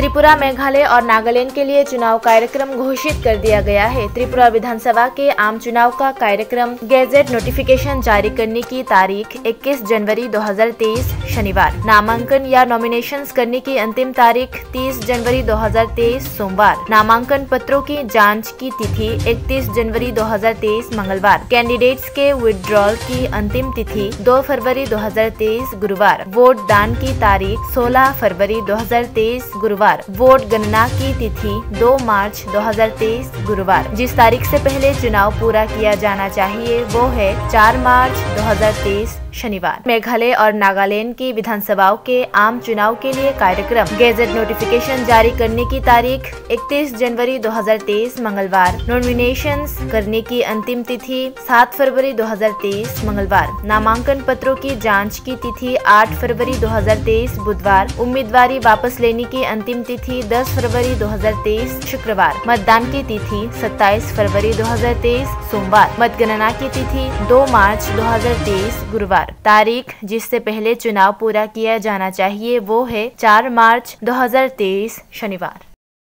त्रिपुरा, मेघालय और नागालैंड के लिए चुनाव कार्यक्रम घोषित कर दिया गया है। त्रिपुरा विधानसभा के आम चुनाव का कार्यक्रम गैजेट नोटिफिकेशन जारी करने की तारीख 21 जनवरी 2023 शनिवार। नामांकन या नॉमिनेशंस करने की अंतिम तारीख 30 जनवरी 2023 सोमवार। नामांकन पत्रों की जांच की तिथि 31 जनवरी 2023 मंगलवार। कैंडिडेट्स के विड्रॉल की अंतिम तिथि 2 फरवरी 2023 गुरुवार। वोट दान की तारीख 16 फरवरी 2023 गुरुवार। वोट गणना की तिथि 2 मार्च 2023 गुरुवार। जिस तारीख से पहले चुनाव पूरा किया जाना चाहिए वो है 4 मार्च 2023 शनिवार। मेघालय और नागालैंड की विधानसभाओं के आम चुनाव के लिए कार्यक्रम गैजेट नोटिफिकेशन जारी करने की तारीख 31 जनवरी 2023 मंगलवार। नॉमिनेशंस करने की अंतिम तिथि 7 फरवरी 2023 मंगलवार। नामांकन पत्रों की जांच की तिथि 8 फरवरी 2023 बुधवार। उम्मीदवारी वापस लेने की अंतिम तिथि 10 फरवरी 2023 शुक्रवार। मतदान की तिथि 27 फरवरी 2023 सोमवार। मतगणना की तिथि 2 मार्च 2023 गुरुवार। तारीख जिससे पहले चुनाव पूरा किया जाना चाहिए वो है 4 मार्च 2023 शनिवार।